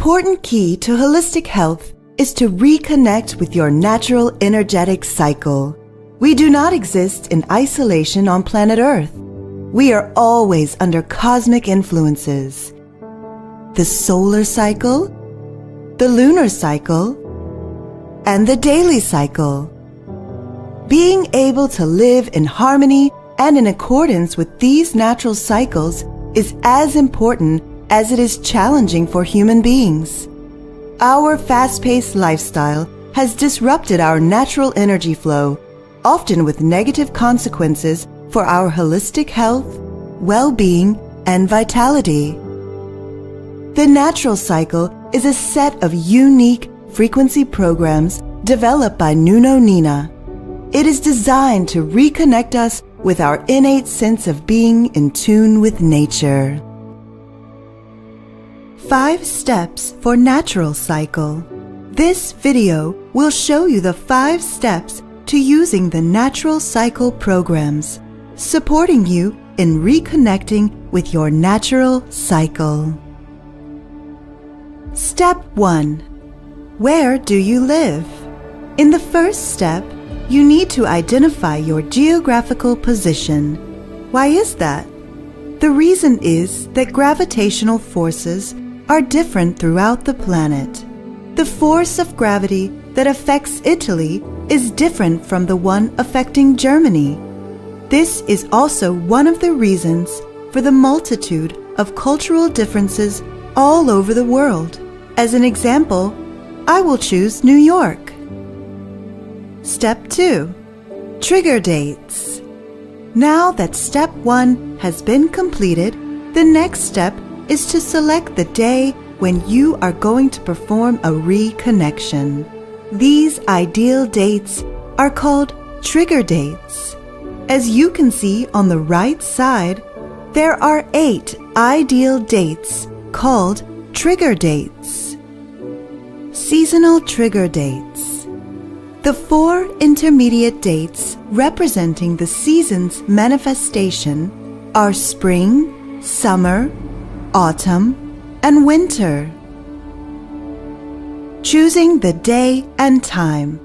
important key to holistic health is to reconnect with your natural energetic cycle. We do not exist in isolation on planet Earth. We are always under cosmic influences. The solar cycle, the lunar cycle, and the daily cycle. Being able to live in harmony and in accordance with these natural cycles is as important as it is challenging for human beings. Our fast-paced lifestyle has disrupted our natural energy flow, often with negative consequences for our holistic health, well-being, and vitality. The natural cycle is a set of unique frequency programs developed by Nuno. It is designed to reconnect us with our innate sense of being in tune with nature. 5 steps for natural cycle. This video will show you the 5 steps to using the natural cycle programs, supporting you in reconnecting with your natural cycle. Step 1. Where do you live? In the first step, you need to identify your geographical position. Why is that? The reason is that gravitational forces are different throughout the planet. The force of gravity that affects Italy is different from the one affecting Germany. This is also one of the reasons for the multitude of cultural differences all over the world. As an example, I will choose New York. Step 2. Trigger dates. Now that step 1 has been completed, the next step is to select the day when you are going to perform a reconnection. These ideal dates are called trigger dates. As you can see on the right side, there are 8 ideal dates called trigger dates. Seasonal trigger dates. The 4 intermediate dates representing the season's manifestation are spring, summer, autumn, and winter. Choosing the day and time.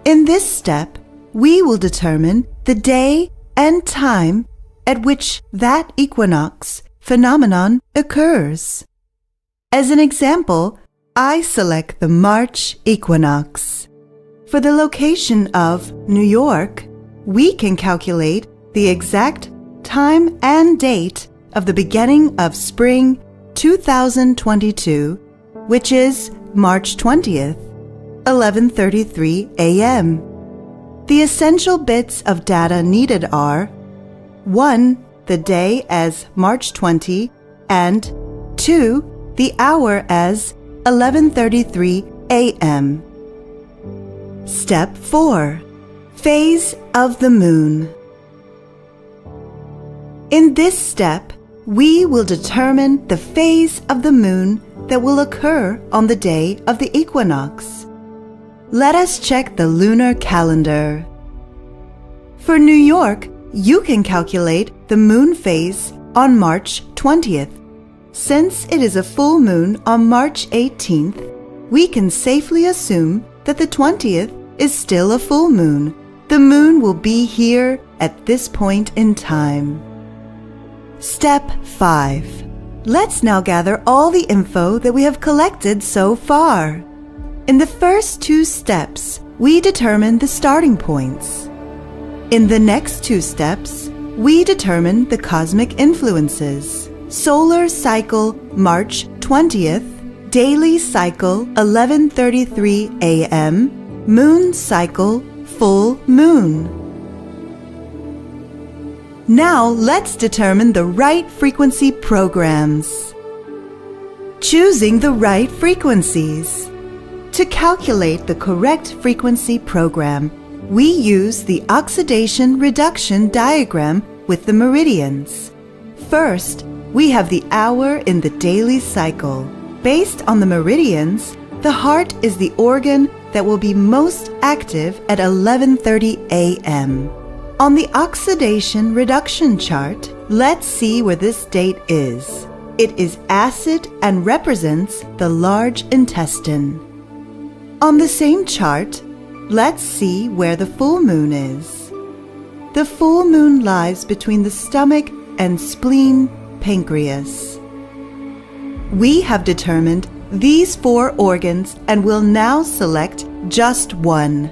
In this step, we will determine the day and time at which that equinox phenomenon occurs. As an example, I select the March equinox. For the location of New York, we can calculate the exact time and date of the beginning of spring 2022, which is March 20th, 11:33 a.m. The essential bits of data needed are 1. The day as March 20 and 2. The hour as 11:33 a.m. Step 4. Phase of the moon. In this step, we will determine the phase of the moon that will occur on the day of the equinox. Let us check the lunar calendar. For New York, you can calculate the moon phase on March 20th. Since it is a full moon on March 18th, we can safely assume that the 20th is still a full moon. The moon will be here at this point in time. Step 5. Let's now gather all the info that we have collected so far. In the first 2 steps, we determine the starting points. In the next 2 steps, we determine the cosmic influences. Solar cycle March 20th, daily cycle 11:33 a.m., moon cycle full moon. Now let's determine the right frequency programs. Choosing the right frequencies. To calculate the correct frequency program, we use the oxidation reduction diagram with the meridians. First, we have the hour in the daily cycle. Based on the meridians, the heart is the organ that will be most active at 11:30 a.m. On the oxidation reduction chart, let's see where this date is. It is acid and represents the large intestine. On the same chart, let's see where the full moon is. The full moon lies between the stomach and spleen, pancreas. We have determined these 4 organs and will now select just one.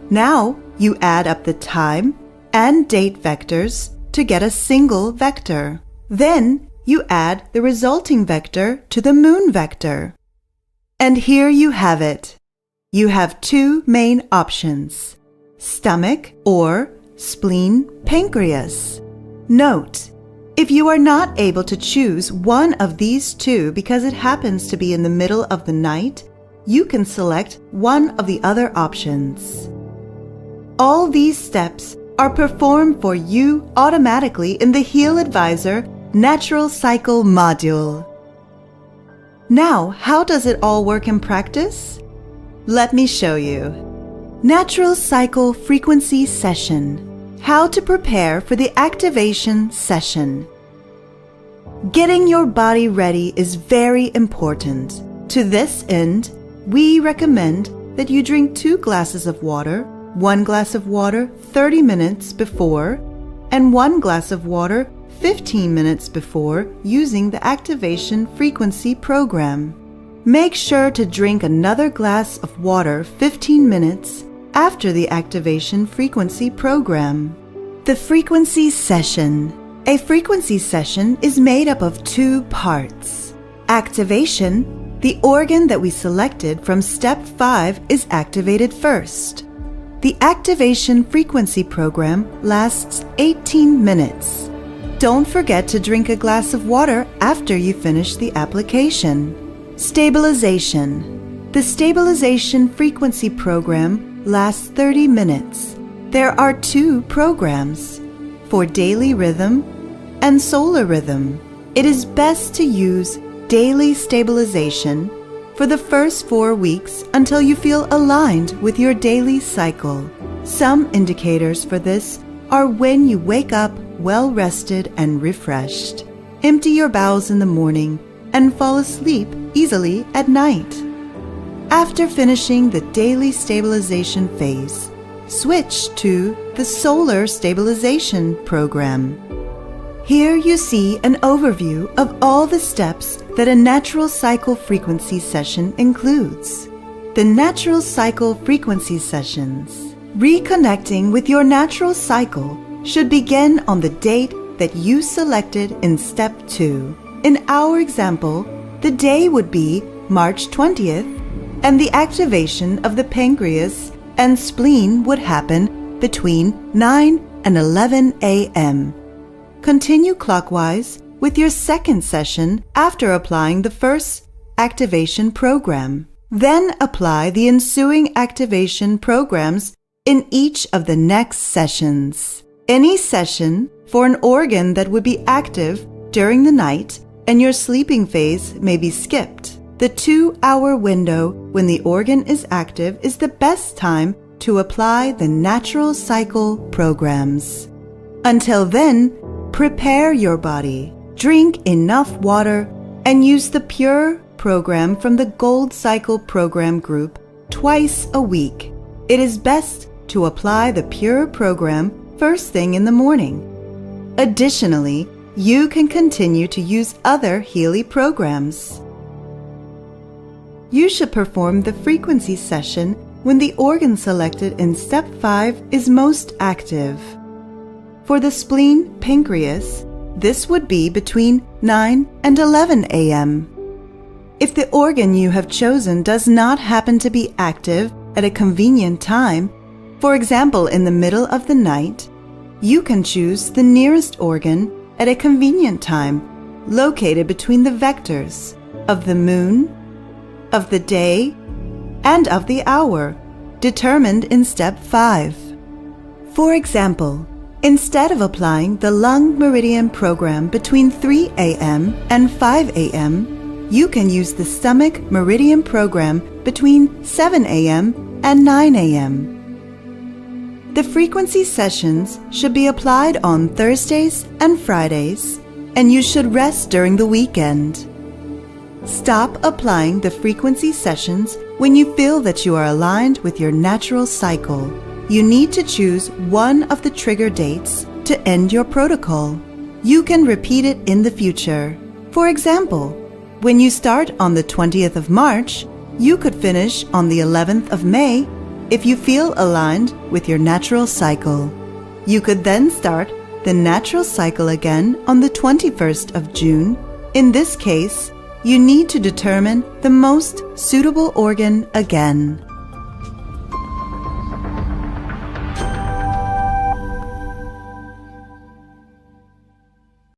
Now you add up the time and date vectors to get a single vector. Then you add the resulting vector to the moon vector. And here you have it. You have 2 main options: stomach or spleen, pancreas. Note, if you are not able to choose one of these 2 because it happens to be in the middle of the night, you can select one of the other options. All these steps are performed for you automatically in the Heal Advisor Natural Cycle module. Now, how does it all work in practice? Let me show you. Natural Cycle Frequency Session. How to prepare for the activation session. Getting your body ready is very important. To this end, we recommend that you drink 2 glasses of water, 1 glass of water 30 minutes before, and 1 glass of water 15 minutes before using the activation frequency program. Make sure to drink another glass of water 15 minutes after the activation frequency program. The frequency session. A frequency session is made up of 2 parts. Activation. The organ that we selected from step 5 is activated first. The activation frequency program lasts 18 minutes. Don't forget to drink a glass of water after you finish the application. Stabilization. The stabilization frequency program lasts 30 minutes. There are 2 programs for daily rhythm and solar rhythm. It is best to use daily stabilization for the first 4 weeks until you feel aligned with your daily cycle. Some indicators for this are when you wake up well rested and refreshed, empty your bowels in the morning, and fall asleep easily at night. After finishing the daily stabilization phase, switch to the solar stabilization program. Here you see an overview of all the steps that a natural cycle frequency session includes. The natural cycle frequency sessions. Reconnecting with your natural cycle should begin on the date that you selected in step 2. In our example, the day would be March 20th, and the activation of the pancreas and spleen would happen between 9 and 11 a.m. Continue clockwise with your second session after applying the first activation program. Then apply the ensuing activation programs in each of the next sessions. Any session for an organ that would be active during the night and your sleeping phase may be skipped. The 2-hour window when the organ is active is the best time to apply the natural cycle programs. Until then, prepare your body, drink enough water, and use the Pure program from the Gold Cycle program group twice a week. It is best to apply the Pure program first thing in the morning. Additionally, you can continue to use other Healy programs. You should perform the frequency session when the organ selected in step 5 is most active. For the spleen, pancreas, this would be between 9 and 11 a.m. If the organ you have chosen does not happen to be active at a convenient time, for example in the middle of the night, you can choose the nearest organ at a convenient time, located between the vectors of the moon, of the day, and of the hour, determined in step 5. For example, instead of applying the lung meridian program between 3 a.m. and 5 a.m., you can use the stomach meridian program between 7 a.m. and 9 a.m. The frequency sessions should be applied on Thursdays and Fridays, and you should rest during the weekend. Stop applying the frequency sessions when you feel that you are aligned with your natural cycle. You need to choose one of the trigger dates to end your protocol. You can repeat it in the future. For example, when you start on the 20th of March, you could finish on the 11th of May if you feel aligned with your natural cycle. You could then start the natural cycle again on the 21st of June. In this case, you need to determine the most suitable organ again.